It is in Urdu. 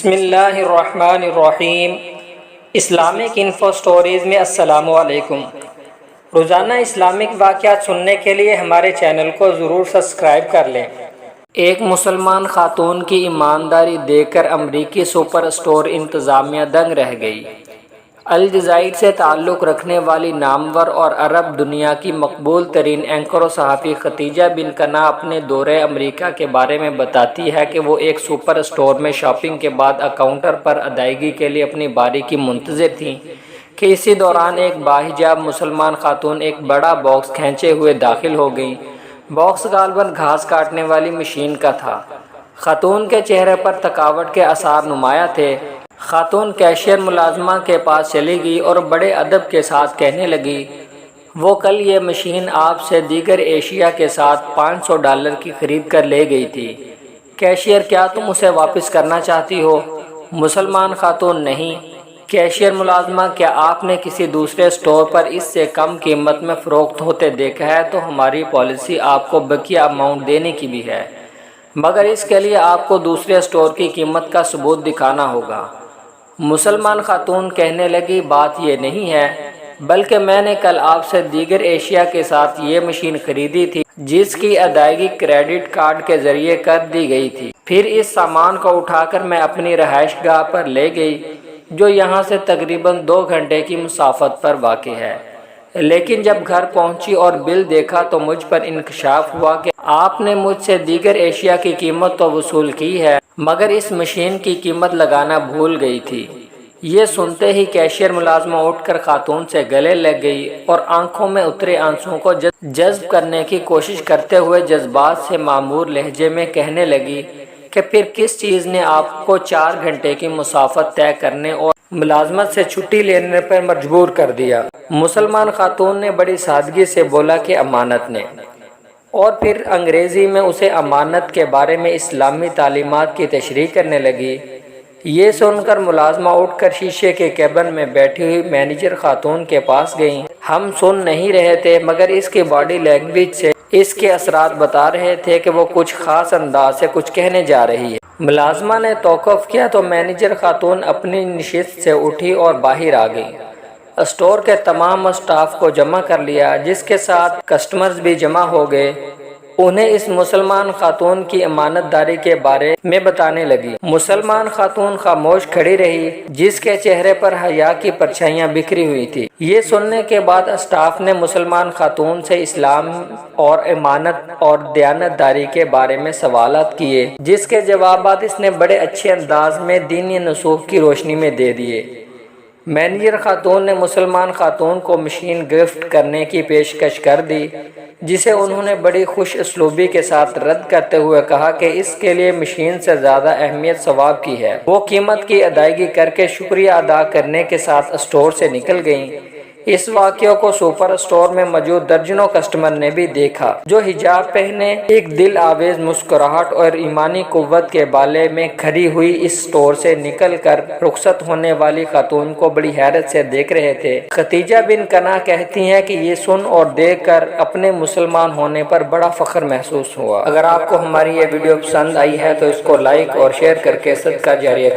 بسم اللہ الرحمن الرحیم۔ اسلامک انفو سٹوریز میں السلام علیکم۔ روزانہ اسلامک واقعات سننے کے لیے ہمارے چینل کو ضرور سبسکرائب کر لیں۔ ایک مسلمان خاتون کی ایمانداری دیکھ کر امریکی سپر اسٹور انتظامیہ دنگ رہ گئی۔ الجزائر سے تعلق رکھنے والی نامور اور عرب دنیا کی مقبول ترین اینکر و صحافی ختیجہ بن کنا اپنے دورہ امریکہ کے بارے میں بتاتی ہے کہ وہ ایک سپر اسٹور میں شاپنگ کے بعد اکاؤنٹر پر ادائیگی کے لیے اپنی باری کی منتظر تھیں کہ اسی دوران ایک باحجاب مسلمان خاتون ایک بڑا باکس کھینچے ہوئے داخل ہو گئی۔ باکس غالباً گھاس کاٹنے والی مشین کا تھا۔ خاتون کے چہرے پر تھکاوٹ کے آثار نمایاں تھے۔ خاتون کیشیئر ملازمہ کے پاس چلی گئی اور بڑے ادب کے ساتھ کہنے لگی، وہ کل یہ مشین آپ سے دیگر ایشیا کے ساتھ $500 کی خرید کر لے گئی تھی۔ کیشیئر، کیا تم اسے واپس کرنا چاہتی ہو؟ مسلمان خاتون، نہیں۔ کیشیئر ملازمہ، کیا آپ نے کسی دوسرے اسٹور پر اس سے کم قیمت میں فروخت ہوتے دیکھا ہے تو ہماری پالیسی آپ کو بقیہ اماؤنٹ دینے کی بھی ہے، مگر اس کے لیے آپ کو دوسرے اسٹور کی قیمت کا ثبوت دکھانا ہوگا۔ مسلمان خاتون کہنے لگی، بات یہ نہیں ہے، بلکہ میں نے کل آپ سے دیگر ایشیا کے ساتھ یہ مشین خریدی تھی جس کی ادائیگی کریڈٹ کارڈ کے ذریعے کر دی گئی تھی۔ پھر اس سامان کو اٹھا کر میں اپنی رہائش گاہ پر لے گئی جو یہاں سے تقریباً 2 گھنٹے کی مسافت پر واقع ہے، لیکن جب گھر پہنچی اور بل دیکھا تو مجھ پر انکشاف ہوا کہ آپ نے مجھ سے دیگر ایشیا کی قیمت تو وصول کی ہے مگر اس مشین کی قیمت لگانا بھول گئی تھی۔ یہ سنتے ہی کیشیئر ملازمہ اٹھ کر خاتون سے گلے لگ گئی اور آنکھوں میں اترے آنسوؤں کو جذب کرنے کی کوشش کرتے ہوئے جذبات سے معمور لہجے میں کہنے لگی کہ پھر کس چیز نے آپ کو 4 گھنٹے کی مسافت طے کرنے اور ملازمت سے چھٹی لینے پر مجبور کر دیا؟ مسلمان خاتون نے بڑی سادگی سے بولا کہ امانت نے، اور پھر انگریزی میں اسے امانت کے بارے میں اسلامی تعلیمات کی تشریح کرنے لگی۔ یہ سن کر ملازمہ اٹھ کر شیشے کے کیبن میں بیٹھی ہوئی مینیجر خاتون کے پاس گئیں۔ ہم سن نہیں رہے تھے مگر اس کی باڈی لینگویج سے اس کے اثرات بتا رہے تھے کہ وہ کچھ خاص انداز سے کچھ کہنے جا رہی ہے۔ ملازمہ نے توقف کیا تو مینیجر خاتون اپنی نشست سے اٹھی اور باہر آ گئی۔ اسٹور کے تمام اسٹاف کو جمع کر لیا جس کے ساتھ کسٹمرز بھی جمع ہو گئے۔ انہیں اس مسلمان خاتون کی امانت داری کے بارے میں بتانے لگی۔ مسلمان خاتون خاموش کھڑی رہی جس کے چہرے پر حیا کی پرچھائیاں بکھری ہوئی تھی۔ یہ سننے کے بعد اسٹاف نے مسلمان خاتون سے اسلام اور امانت اور دیانت داری کے بارے میں سوالات کیے جس کے جوابات اس نے بڑے اچھے انداز میں دینی نصوص کی روشنی میں دے دیے۔ مینیجر خاتون نے مسلمان خاتون کو مشین گفٹ کرنے کی پیشکش کر دی جسے انہوں نے بڑی خوش اسلوبی کے ساتھ رد کرتے ہوئے کہا کہ اس کے لیے مشین سے زیادہ اہمیت ثواب کی ہے۔ وہ قیمت کی ادائیگی کر کے شکریہ ادا کرنے کے ساتھ اسٹور سے نکل گئیں۔ اس واقعے کو سپر اسٹور میں موجود درجنوں کسٹمر نے بھی دیکھا جو حجاب پہنے ایک دل آویز مسکراہٹ اور ایمانی قوت کے بالے میں کھڑی ہوئی اس اسٹور سے نکل کر رخصت ہونے والی خاتون کو بڑی حیرت سے دیکھ رہے تھے۔ ختیجہ بن کنا کہتی ہیں کہ یہ سن اور دیکھ کر اپنے مسلمان ہونے پر بڑا فخر محسوس ہوا۔ اگر آپ کو ہماری یہ ویڈیو پسند آئی ہے تو اس کو لائک اور شیئر کر کے صدقہ جاریہ